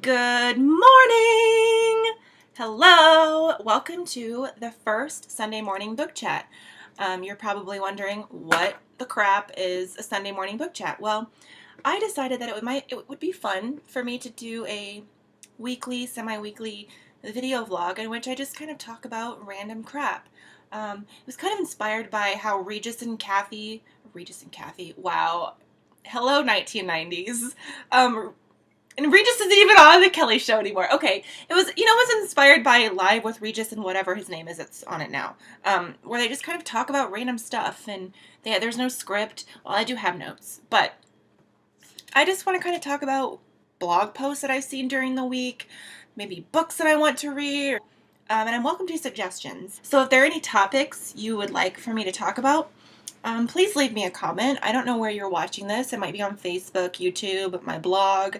Good morning! Hello! Welcome to the first Sunday morning book chat. You're probably wondering what the crap is a Sunday morning book chat. Well, I decided that it would be fun for me to do a weekly, semi-weekly video vlog in which I just kind of talk about random crap. It was kind of inspired by how Regis and Kathy, wow, hello 1990s. And Regis isn't even on the Kelly Show anymore. Okay, it was inspired by Live with Regis and whatever his name is that's on it now, where they just kind of talk about random stuff, and there's no script. Well, I do have notes, but I just want to kind of talk about blog posts that I've seen during the week, maybe books that I want to read, and I'm welcome to suggestions. So if there are any topics you would like for me to talk about, please leave me a comment. I don't know where you're watching this. It might be on Facebook, YouTube, my blog,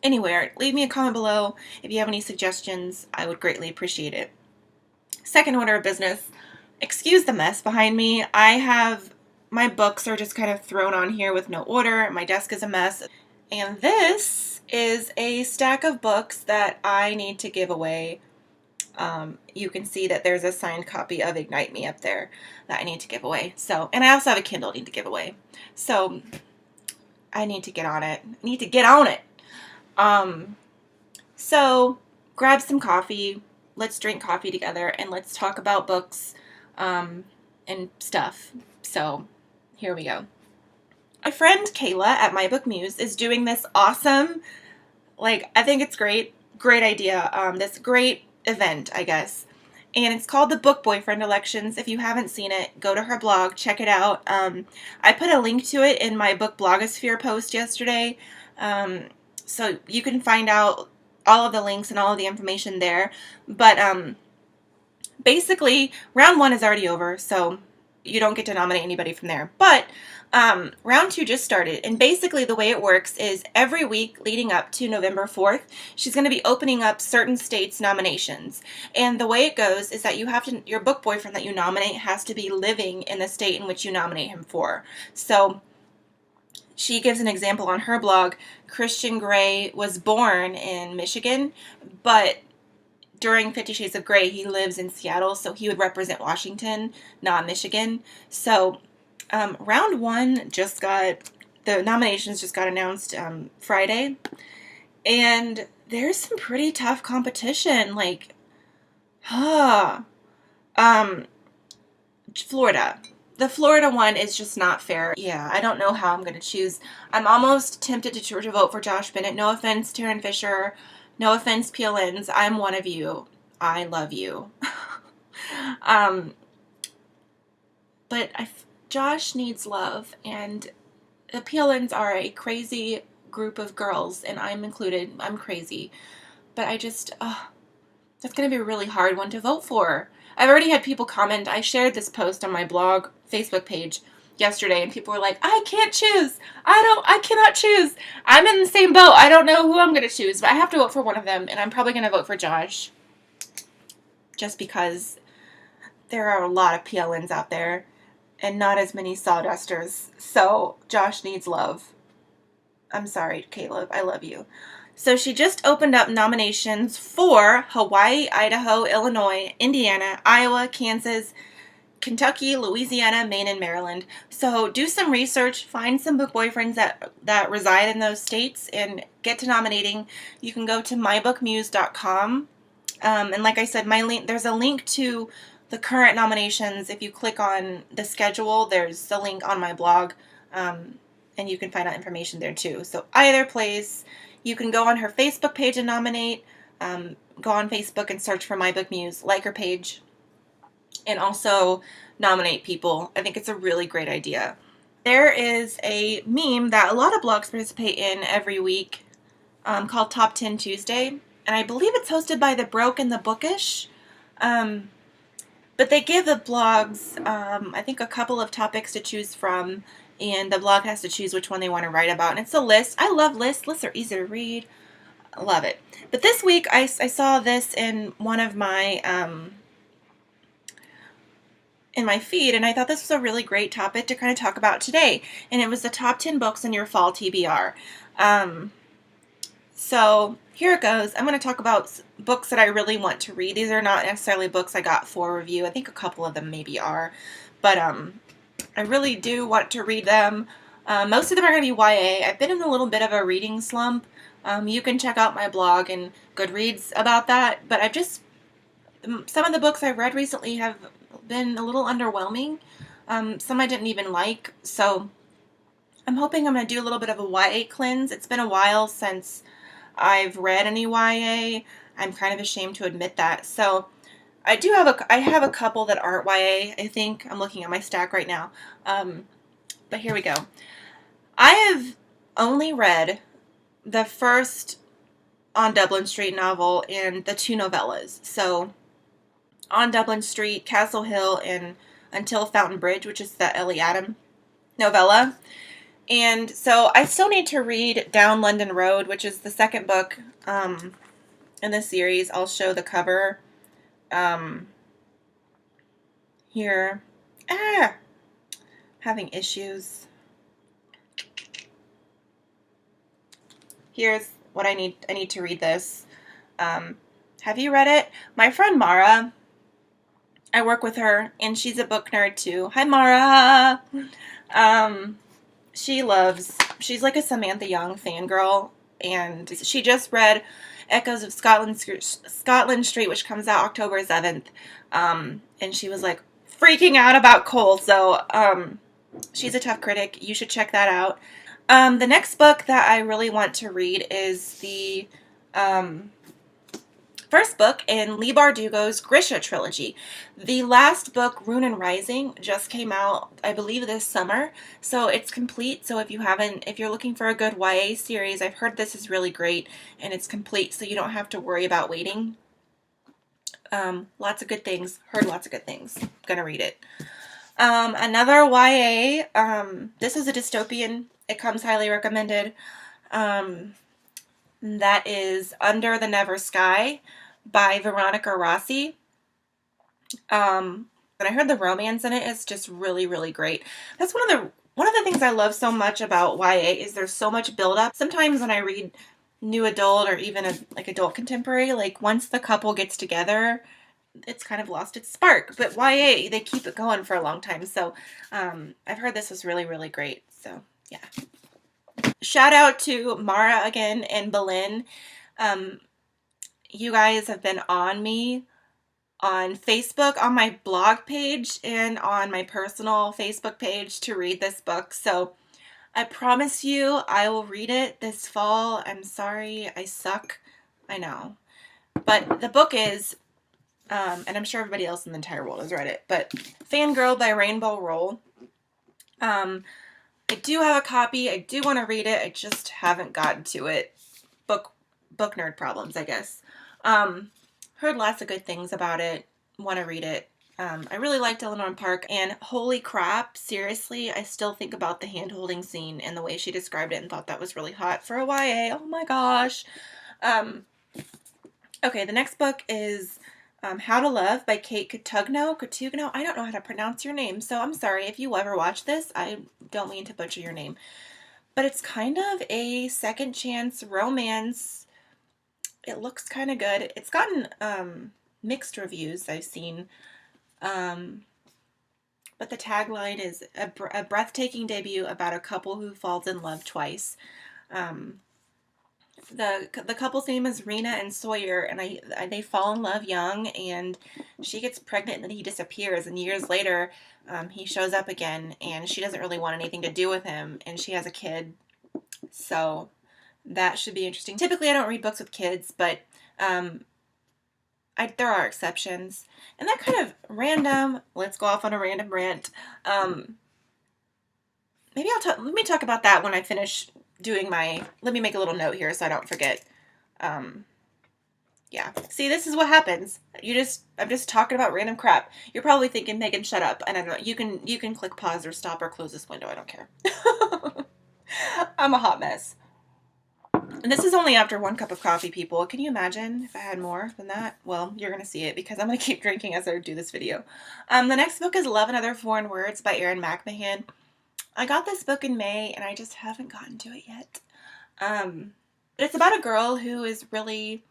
anywhere. Leave me a comment below if you have any suggestions. I would greatly appreciate it. Second order of business, excuse the mess behind me. My books are just kind of thrown on here with no order. My desk is a mess. And this is a stack of books that I need to give away. You can see that there's a signed copy of Ignite Me up there that I need to give away. And I also have a Kindle I need to give away. So I need to get on it. So grab some coffee, let's drink coffee together, and let's talk about books, and stuff. So here we go. My friend Kayla at My Book Muse is doing this awesome, I think it's great idea, this great event, I guess. And it's called the Book Boyfriend Elections. If you haven't seen it, go to her blog, check it out. I put a link to it in my book blogosphere post yesterday. So you can find out all of the links and all of the information there. But basically, round one is already over, so you don't get to nominate anybody from there. But round two just started, and basically the way it works is every week leading up to November 4th, she's going to be opening up certain states' nominations. And the way it goes is that your book boyfriend that you nominate has to be living in the state in which you nominate him for. So she gives an example on her blog. Christian Grey was born in Michigan, but during 50 Shades of Grey, he lives in Seattle, so he would represent Washington, not Michigan. So round one the nominations just got announced Friday, and there's some pretty tough competition, Florida. The Florida one is just not fair. Yeah, I don't know how I'm going to choose. I'm almost tempted to vote for Josh Bennett. No offense, Taryn Fisher. No offense, PLNs. I'm one of you. I love you. But Josh needs love, and the PLNs are a crazy group of girls, and I'm included. I'm crazy. But that's going to be a really hard one to vote for. I've already had people comment. I shared this post on my blog Facebook page yesterday, and people were like, I can't choose. I cannot choose. I'm in the same boat. I don't know who I'm going to choose, but I have to vote for one of them, and I'm probably going to vote for Josh. Just because there are a lot of PLNs out there, and not as many Sawdusters. So Josh needs love. I'm sorry, Caleb. I love you. So she just opened up nominations for Hawaii, Idaho, Illinois, Indiana, Iowa, Kansas, Kentucky, Louisiana, Maine, and Maryland. So do some research, find some book boyfriends that reside in those states, and get to nominating. You can go to mybookmuse.com. And like I said, there's a link to the current nominations. If you click on the schedule, there's a link on my blog, and you can find out information there too. So either place. You can go on her Facebook page and nominate. Go on Facebook and search for My Book Muse, like her page, and also nominate people. I think it's a really great idea. There is a meme that a lot of blogs participate in every week, called Top 10 Tuesday, and I believe it's hosted by The Broke and the Bookish. But they give the blogs, I think, a couple of topics to choose from, and the blog has to choose which one they want to write about. And it's a list. I love lists. Lists are easy to read. I love it. But this week, I saw this in one of my, in my feed, and I thought this was a really great topic to kind of talk about today. And it was the top 10 books in your fall TBR. So here it goes. I'm going to talk about books that I really want to read. These are not necessarily books I got for review. I think a couple of them maybe are, but I really do want to read them. Most of them are going to be YA. I've been in a little bit of a reading slump. You can check out my blog and Goodreads about that, but some of the books I've read recently have been a little underwhelming. Some I didn't even like, so I'm hoping I'm going to do a little bit of a YA cleanse. It's been a while since I've read any YA. I'm kind of ashamed to admit that. So I have a couple that aren't YA. I think I'm looking at my stack right now. But here we go. I have only read the first On Dublin Street novel and the two novellas. So On Dublin Street, Castle Hill, and Until Fountain Bridge, which is the Ellie Adam novella. And so I still need to read Down London Road, which is the second book in this series. I'll show the cover here. Having issues. Here's what I need. I need to read this. Have you read it? My friend Mara, I work with her, and she's a book nerd too. Hi, Mara. She's like a Samantha Young fangirl, and she just read Echoes of Scotland Street, which comes out October 7th, and she was like freaking out about Cole, so she's a tough critic. You should check that out. The next book that I really want to read is the first book in Leigh Bardugo's Grisha trilogy. The last book, Rune and Rising, just came out, I believe, this summer, so it's complete. So if you're looking for a good YA series, I've heard this is really great, and it's complete, so you don't have to worry about waiting. Lots of good things. Heard lots of good things. Gonna read it. Another YA. This is a dystopian. It comes highly recommended. That is Under the Never Sky by Veronica Rossi. And I heard the romance in it is just really, really great. That's one of the things I love so much about YA is there's so much build up. Sometimes when I read new adult or even like adult contemporary, like once the couple gets together, it's kind of lost its spark. But YA, they keep it going for a long time. So I've heard this was really, really great. So yeah. Shout out to Mara again and Belen. You guys have been on me on Facebook, on my blog page, and on my personal Facebook page to read this book. So I promise you I will read it this fall. I'm sorry, I suck. I know. But the book is, and I'm sure everybody else in the entire world has read it, but Fangirl by Rainbow Rowell. I do have a copy. I do want to read it. I just haven't gotten to it. Book nerd problems, I guess. Heard lots of good things about it. Want to read it. I really liked Eleanor Park, and holy crap, seriously, I still think about the hand-holding scene and the way she described it and thought that was really hot for a YA. Oh my gosh. Okay, the next book is How to Love by Kate Cotugno. I don't know how to pronounce your name, so I'm sorry if you ever watch this. I don't mean to butcher your name. But it's kind of a second chance romance. It looks kind of good. It's gotten mixed reviews I've seen. But the tagline is a breathtaking debut about a couple who falls in love twice. The couple's name is Rena and Sawyer, and they fall in love young, and she gets pregnant, and then he disappears, and years later, he shows up again, and she doesn't really want anything to do with him, and she has a kid, so that should be interesting. Typically, I don't read books with kids, but there are exceptions, and that kind of random. Let's go off on a random rant. Maybe let me talk about that when I finish doing let me make a little note here so I don't forget. Yeah. See, this is what happens. I'm just talking about random crap. You're probably thinking, Megan, shut up. And I don't know. You can click pause or stop or close this window. I don't care. I'm a hot mess. And this is only after 1 cup of coffee, people. Can you imagine if I had more than that? Well, you're going to see it because I'm going to keep drinking as I do this video. The next book is Love and Other Foreign Words by Erin McMahon. I got this book in May, and I just haven't gotten to it yet. But it's about a girl who is really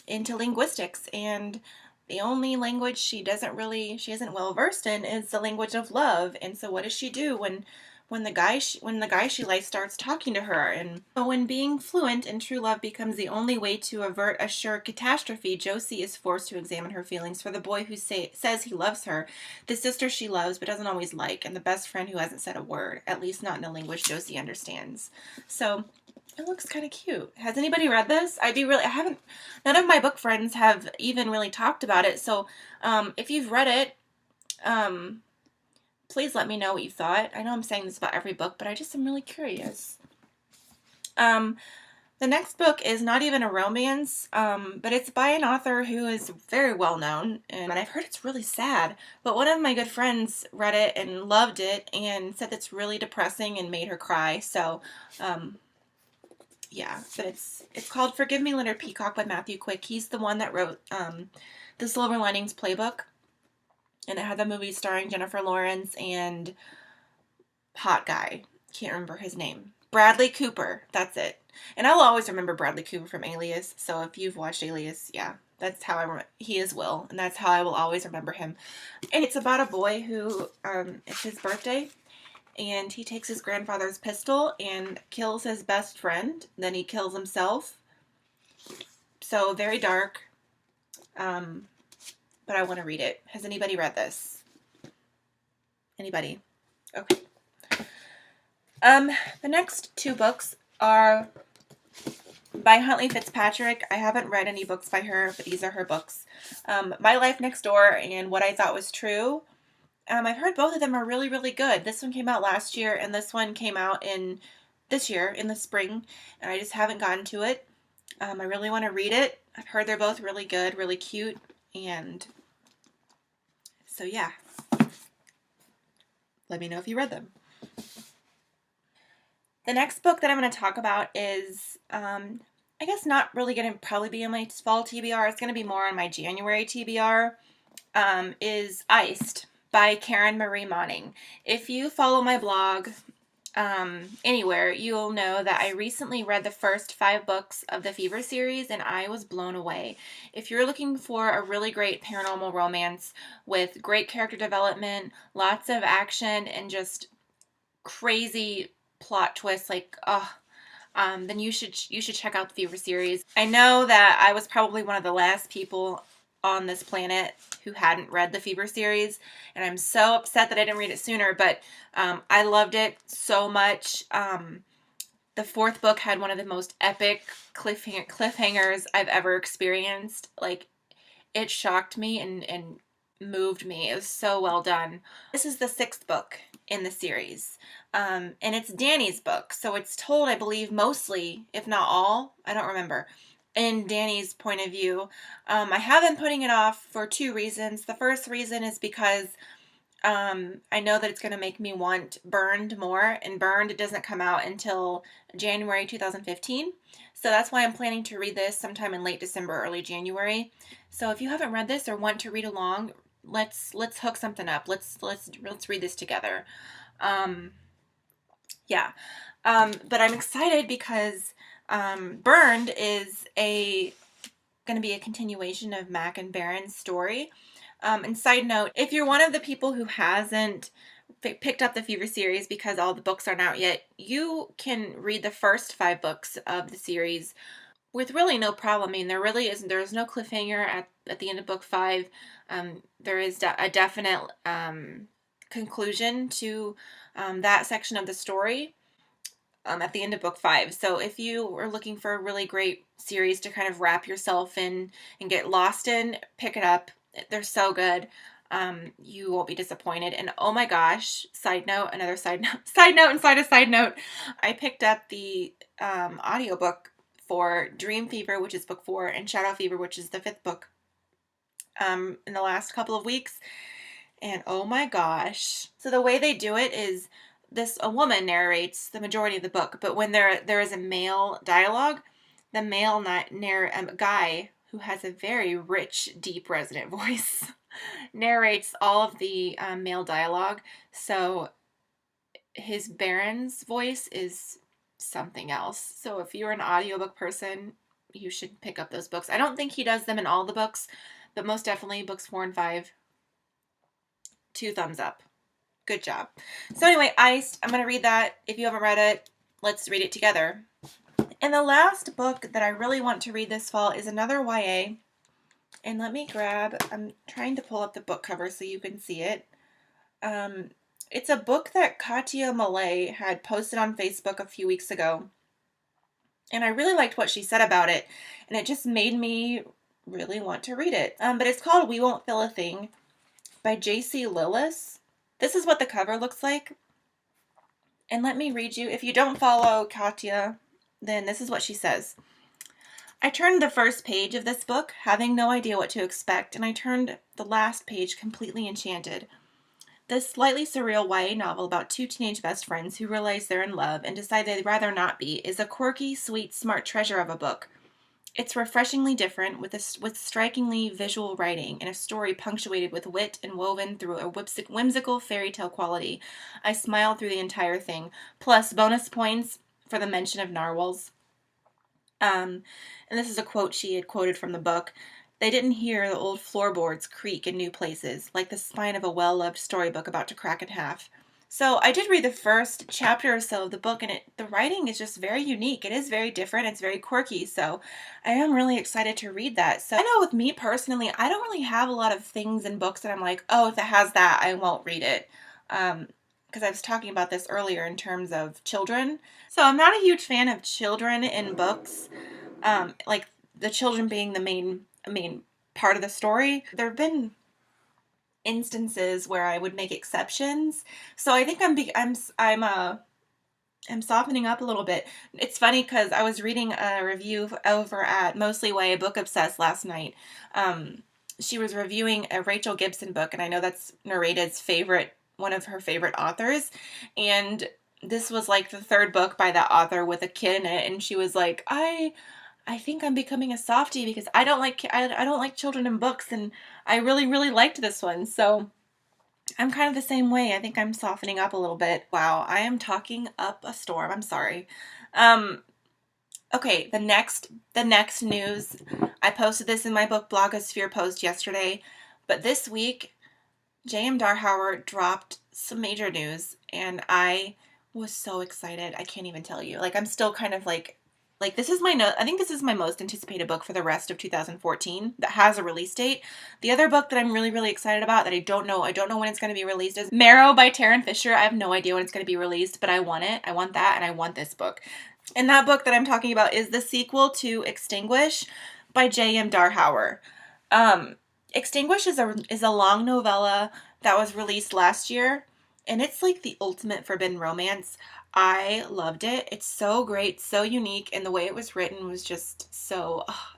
into linguistics, and the only language she isn't well versed in is the language of love. And so what does she do when the guy she likes starts talking to her? And when being fluent in true love becomes the only way to avert a sure catastrophe, Josie is forced to examine her feelings for the boy who says he loves her, the sister she loves but doesn't always like, and the best friend who hasn't said a word, at least not in a language Josie understands. So it looks kind of cute. Has anybody read this? I haven't, none of my book friends have even really talked about it. So if you've read it, um, please let me know what you thought. I know I'm saying this about every book, but I just am really curious. Um, the next book is not even a romance, but it's by an author who is very well known, and I've heard it's really sad. But one of my good friends read it and loved it and said it's really depressing and made her cry. So, yeah, but it's called Forgive Me, Leonard Peacock by Matthew Quick. He's the one that wrote the Silver Linings Playbook, and it had the movie starring Jennifer Lawrence and hot guy. Can't remember his name. Bradley Cooper. That's it. And I'll always remember Bradley Cooper from Alias. So if you've watched Alias, yeah, that's how I remember. He is Will, and that's how I will always remember him. And it's about a boy who it's his birthday, and he takes his grandfather's pistol and kills his best friend. Then he kills himself. So very dark. But I want to read it. Has anybody read this? Anybody? Okay. The next two books are by Huntley Fitzpatrick. I haven't read any books by her, but these are her books. My Life Next Door and What I Thought Was True. I've heard both of them are really, really good. This one came out last year, and this one came out this year, in the spring, and I just haven't gotten to it. I really want to read it. I've heard they're both really good, really cute, and so yeah. Let me know if you read them. The next book that I'm going to talk about is, I guess not really going to probably be in my fall TBR. It's going to be more on my January TBR, is Iced by Karen Marie Moning. If you follow my blog anywhere, you'll know that I recently read the first 5 books of the Fever series, and I was blown away. If you're looking for a really great paranormal romance with great character development, lots of action, and just crazy plot twists, then you should check out the Fever series. I know that I was probably one of the last people on this planet who hadn't read the Fever series, and I'm so upset that I didn't read it sooner, but I loved it so much. The 4th book had one of the most epic cliffhangers I've ever experienced. Like, it shocked me and moved me. It was so well done. This is the 6th book in the series. And it's Danny's book. So it's told, I believe, mostly, if not all, I don't remember, in Danny's point of view. I have been putting it off for 2 reasons. The first reason is because I know that it's going to make me want Burned more, and Burned doesn't come out until January 2015. So that's why I'm planning to read this sometime in late December, early January. So if you haven't read this or want to read along, let's hook something up. Let's read this together. Yeah. But I'm excited because Burned is going to be a continuation of Mac and Baron's story. And side note, if you're one of the people who hasn't picked up the Fever series because all the books aren't out yet, you can read the first 5 books of the series with really no problem. I mean, there's no cliffhanger at the end of book 5. There is a definite conclusion to that section of the story at the end of book 5. So if you are looking for a really great series to kind of wrap yourself in and get lost in, pick it up. They're so good. You won't be disappointed. And oh my gosh, side note, inside a side note, I picked up the audiobook for Dream Fever, which is book 4, and Shadow Fever, which is the 5th book, in the last couple of weeks. And oh my gosh. So the way they do it is a woman narrates the majority of the book, but when there is a male dialogue, the male guy, who has a very rich, deep, resonant voice, narrates all of the male dialogue. So his Baron's voice is something else. So if you're an audiobook person, you should pick up those books. I don't think he does them in all the books, but most definitely books 4 and 5. 2 thumbs up. Good job. So anyway, Iced, I'm going to read that. If you haven't read it, let's read it together. And the last book that I really want to read this fall is another YA. And let me I'm trying to pull up the book cover so you can see it. It's a book that Katia Malay had posted on Facebook a few weeks ago. And I really liked what she said about it. And it just made me really want to read it. But it's called We Won't Fill a Thing by J.C. Lillis. This is what the cover looks like. And let me read you. If you don't follow Katia, then this is what she says. I turned the first page of this book, having no idea what to expect, and I turned the last page completely enchanted. This slightly surreal YA novel about 2 teenage best friends who realize they're in love and decide they'd rather not be is a quirky, sweet, smart treasure of a book. It's refreshingly different, with strikingly visual writing and a story punctuated with wit and woven through a whimsical fairy tale quality. I smiled through the entire thing, plus bonus points for the mention of narwhals. And this is a quote she had quoted from the book. They didn't hear the old floorboards creak in new places, like the spine of a well-loved storybook about to crack in half. So I did read the first chapter or so of the book, and the writing is just very unique. It is very different. It's very quirky. So I am really excited to read that. So I know with me personally, I don't really have a lot of things in books that I'm like, oh, if it has that, I won't read it. Because I was talking about this earlier in terms of children. So I'm not a huge fan of children in books, like the children being the main part of the story. There have been instances where I would make exceptions, so I think I'm softening up a little bit. It's funny because I was reading a review over at Mostly YA Book Obsessed last night. She was reviewing a Rachel Gibson book, and I know that's Narrated's one of her favorite authors, and this was like the 3rd book by that author with a kid in it, and she was like, I think I'm becoming a softie because I don't like children in books, and I really, really liked this one. So I'm kind of the same way. I think I'm softening up a little bit. Wow, I am talking up a storm. I'm sorry. Okay, the next news. I posted this in my book blogosphere post yesterday, but this week J.M. Darhauer dropped some major news, and I was so excited. I can't even tell you. Like, I'm still kind of like this is I think this is my most anticipated book for the rest of 2014 that has a release date. The other book that I'm really, really excited about that I don't know when it's going to be released is Marrow by Tarryn Fisher. I have no idea when it's going to be released, but I want it. I want that, and I want this book. And that book that I'm talking about is the sequel to Extinguish by J.M. Darhauer. Extinguish is a long novella that was released last year, and it's like the ultimate forbidden romance. I loved it. It's so great, so unique, and the way it was written was just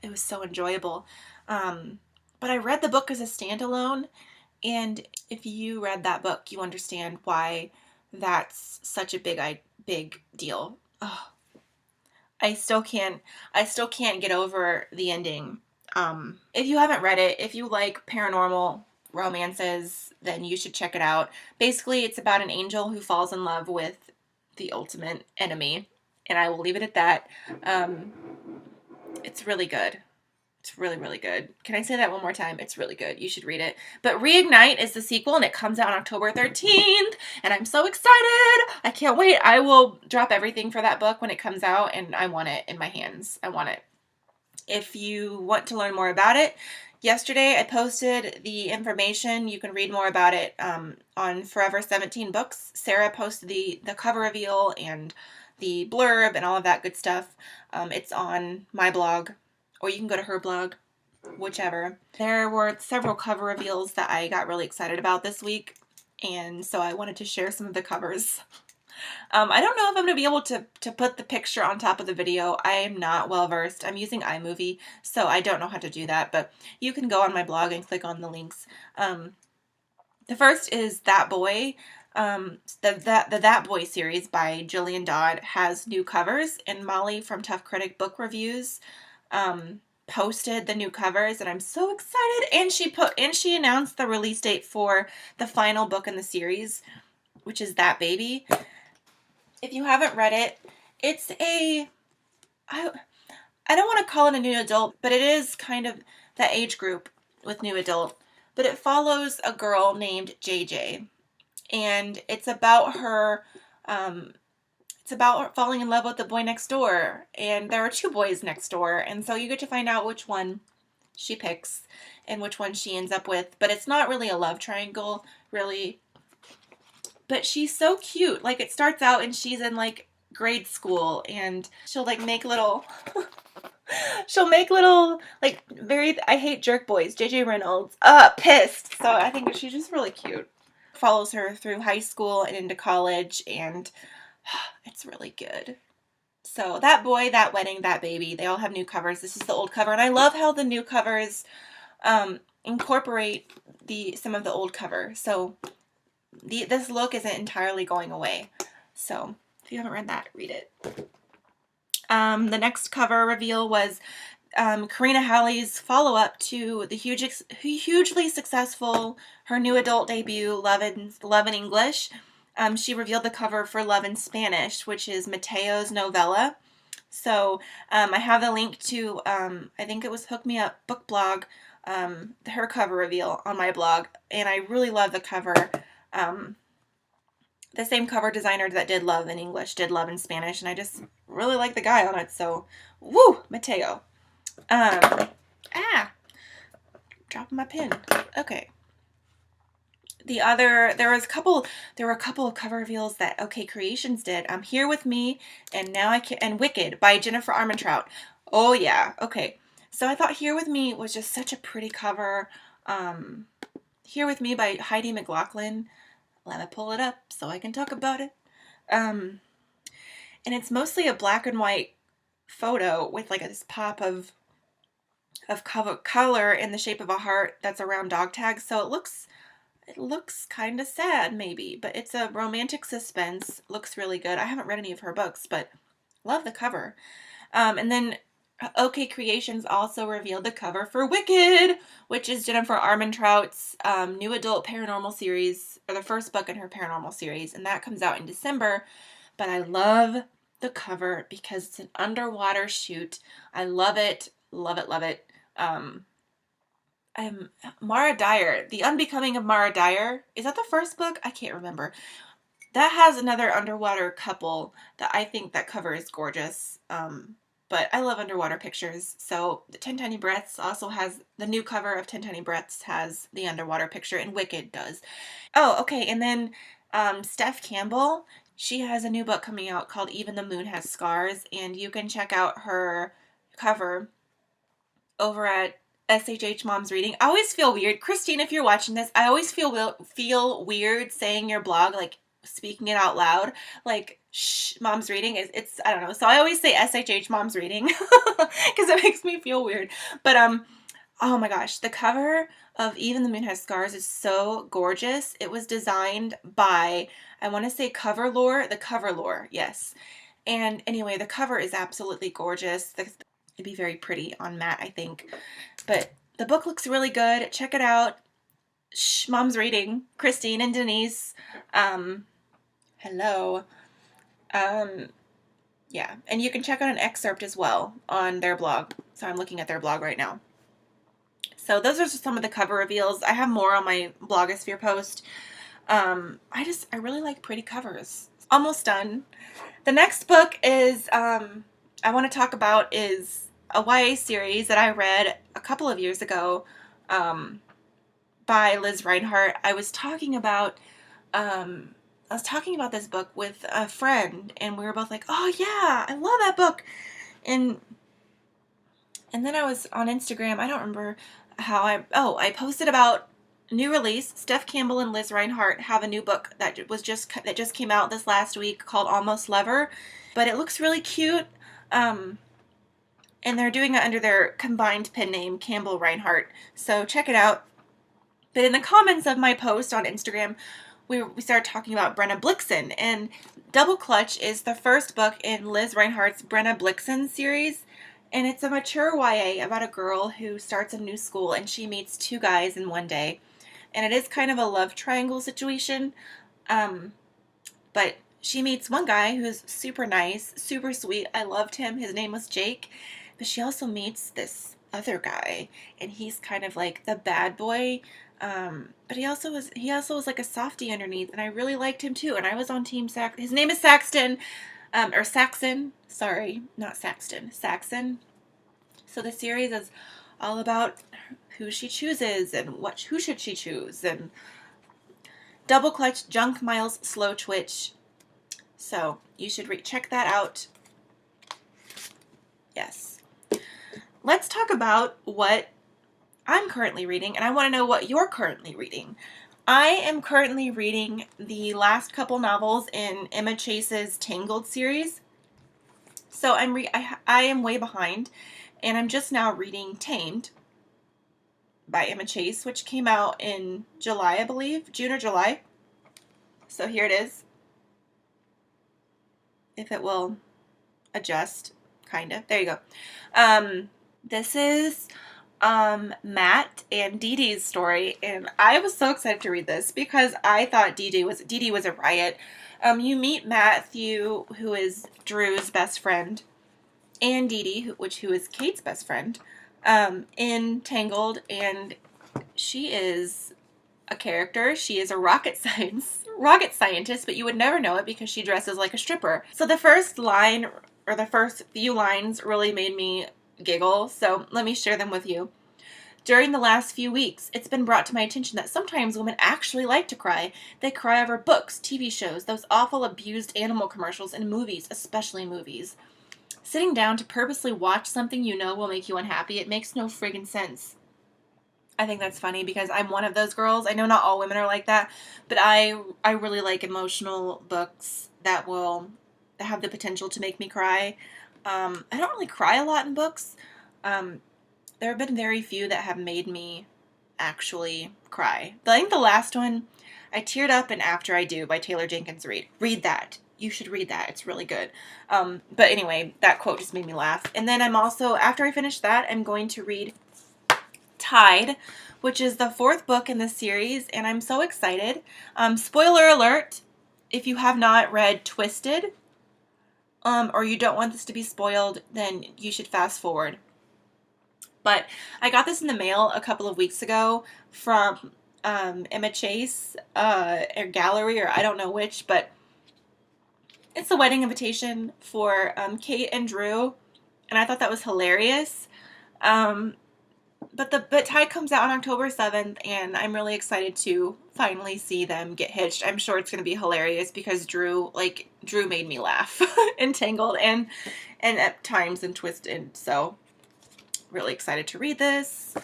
it was so enjoyable. But I read the book as a standalone, and if you read that book, you understand why that's such a big deal. Oh, I still can't get over the ending. If you haven't read it, if you like paranormal romances, then you should check it out. Basically, it's about an angel who falls in love with the ultimate enemy, and I will leave it at that. It's really good. It's really, really good. Can I say that one more time? It's really good. You should read it. But Reignite is the sequel, and it comes out on October 13th, and I'm so excited. I can't wait. I will drop everything for that book when it comes out, and I want it in my hands. I want it. If you want to learn more about it, yesterday I posted the information. You can read more about it on Forever 17 Books. Sarah posted the cover reveal and the blurb and all of that good stuff. It's on my blog, or you can go to her blog, whichever. There were several cover reveals that I got really excited about this week, and so I wanted to share some of the covers. I don't know if I'm going to be able to put the picture on top of the video. I am not well versed. I'm using iMovie, so I don't know how to do that, but you can go on my blog and click on the links. The first is That Boy. The That Boy series by Jillian Dodd has new covers, and Molly from Tough Critic Book Reviews posted the new covers, and I'm so excited. And she announced the release date for the final book in the series, which is That Baby. If you haven't read it, It's I, I don't want to call it a new adult, but it is kind of that age group with new adult. But it follows a girl named JJ, and it's about her. Um, it's about falling in love with the boy next door, and there are two boys next door, and so you get to find out which one she picks and which one she ends up with. But it's not really a love triangle, really. But she's so cute. Like, it starts out and she's in like grade school, and she'll like make little she'll make little, like, very, I hate jerk boys, JJ Reynolds, pissed. So I think she's just really cute. Follows her through high school and into college, and it's really good. So That Boy, That Wedding, That Baby, they all have new covers. This is the old cover, and I love how the new covers incorporate some of the old cover. So this look isn't entirely going away. So if you haven't read that, read it. The next cover reveal was Karina Halley's follow-up to the hugely successful, her new adult debut, Love in English. She revealed the cover for Love in Spanish, which is Mateo's novella. So I have the link to, I think it was Hook Me Up book blog, her cover reveal on my blog, and I really love the cover. The same cover designer that did Love in English did Love in Spanish, and I just really like the guy on it. So, woo, Mateo. Dropping my pen. Okay. There were a couple of cover reveals that OK Creations did. Here With Me and Now I Can, and Wicked by Jennifer Armentrout. Oh yeah. Okay. So I thought Here With Me was just such a pretty cover. Here With Me by Heidi McLaughlin. Let me pull it up so I can talk about it. And it's mostly a black and white photo with like this pop of color in the shape of a heart that's around dog tags. So it looks kind of sad maybe, but it's a romantic suspense. Looks really good. I haven't read any of her books, but love the cover. And then OK Creations also revealed the cover for Wicked, which is Jennifer Armentrout's new adult paranormal series, or the first book in her paranormal series, and that comes out in December. But I love the cover because it's an underwater shoot. I love it, love it, love it. Mara Dyer, The Unbecoming of Mara Dyer. Is that the first book? I can't remember. That has another underwater couple that I think that cover is gorgeous. But I love underwater pictures. So the 10 Tiny Breaths also has, the new cover of 10 Tiny Breaths has the underwater picture, and Wicked does. Oh, okay. And then Steph Campbell, she has a new book coming out called Even the Moon Has Scars, and you can check out her cover over at SHH Mom's Reading. I always feel weird. Christine, if you're watching this, I always feel weird saying your blog, like speaking it out loud. Like, shh, Mom's Reading. It's I don't know. So I always say SHH Mom's Reading because it makes me feel weird. But oh my gosh, the cover of Even the Moon Has Scars is so gorgeous. It was designed by, I want to say Cover Lore, yes. And anyway, the cover is absolutely gorgeous. It'd be very pretty on matte, I think. But the book looks really good. Check it out. Shh, Mom's Reading. Christine and Denise. Hello. Yeah. And you can check out an excerpt as well on their blog. So I'm looking at their blog right now. So those are just some of the cover reveals. I have more on my blogosphere post. I really like pretty covers. Almost done. The next book is, I want to talk about is a YA series that I read a couple of years ago by Liz Reinhart. I was talking about this book with a friend, and we were both like, oh yeah, I love that book. And then I was on Instagram, I don't remember how I posted about new release. Steph Campbell and Liz Reinhart have a new book that just came out this last week called Almost Lover, but it looks really cute. And they're doing it under their combined pen name, Campbell Reinhart. So check it out. But in the comments of my post on Instagram, we started talking about Brenna Blixen. And Double Clutch is the first book in Liz Reinhart's Brenna Blixen series. And it's a mature YA about a girl who starts a new school and she meets two guys in one day. And it is kind of a love triangle situation. But she meets one guy who's super nice, super sweet. I loved him. His name was Jake. But she also meets this other guy, and he's kind of like the bad boy. But he also was like a softie underneath, and I really liked him too. And I was on Team Sax. His name is Saxton, or Saxon. Sorry, not Saxton. Saxon. So the series is all about who she chooses and who should she choose, and double clutch, junk, miles, slow twitch. So you should check that out. Yes. Let's talk about what I'm currently reading, and I want to know what you're currently reading. I am currently reading the last couple novels in Emma Chase's Tangled series. So I am way behind, and I'm just now reading Tamed by Emma Chase, which came out in July, I believe, June or July. So here it is. If it will adjust, kind of. There you go. This is Matt and Dee Dee's story, and I was so excited to read this because I thought Dee Dee was a riot. You meet Matthew, who is Drew's best friend, and Dee Dee, who is Kate's best friend, in Tangled, and she is a character. She is a rocket scientist, but you would never know it because she dresses like a stripper. So the first line, or the first few lines, really made me giggle, so let me share them with you. During the last few weeks, it's been brought to my attention that sometimes women actually like to cry. They cry over books, TV shows, those awful abused animal commercials, and movies, especially movies. Sitting down to purposely watch something you know will make you unhappy, it makes no friggin' sense. I think that's funny because I'm one of those girls. I know not all women are like that, but I really like emotional books that have the potential to make me cry. I don't really cry a lot in books. There have been very few that have made me actually cry. But I think the last one, I teared up in After I Do by Taylor Jenkins Reid. Read that. You should read that. It's really good. But anyway, that quote just made me laugh. And then I'm also, after I finish that, I'm going to read Tide, which is the 4th book in the series, and I'm so excited. Spoiler alert, if you have not read Twisted, or you don't want this to be spoiled, then you should fast forward. But I got this in the mail a couple of weeks ago from Emma Chase, or Gallery, or I don't know which, but it's a wedding invitation for Kate and Drew, and I thought that was hilarious. But Tide comes out on October 7th, and I'm really excited to finally see them get hitched. I'm sure it's going to be hilarious because Drew made me laugh in Tangled and at times in Twisted. So really excited to read this.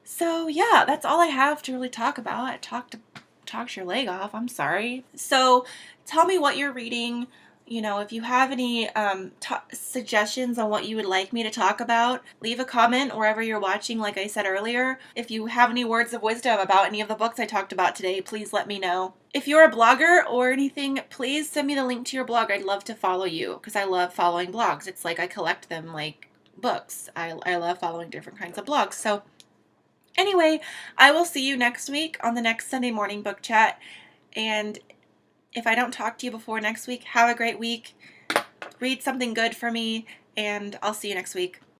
So yeah, that's all I have to really talk about. I talked your leg off. I'm sorry. So tell me what you're reading. You know, if you have any suggestions on what you would like me to talk about, leave a comment wherever you're watching, like I said earlier. If you have any words of wisdom about any of the books I talked about today, please let me know. If you're a blogger or anything, please send me the link to your blog. I'd love to follow you because I love following blogs. It's like I collect them like books. I love following different kinds of blogs. So anyway, I will see you next week on the next Sunday morning book chat. And if I don't talk to you before next week, have a great week. Read something good for me, and I'll see you next week.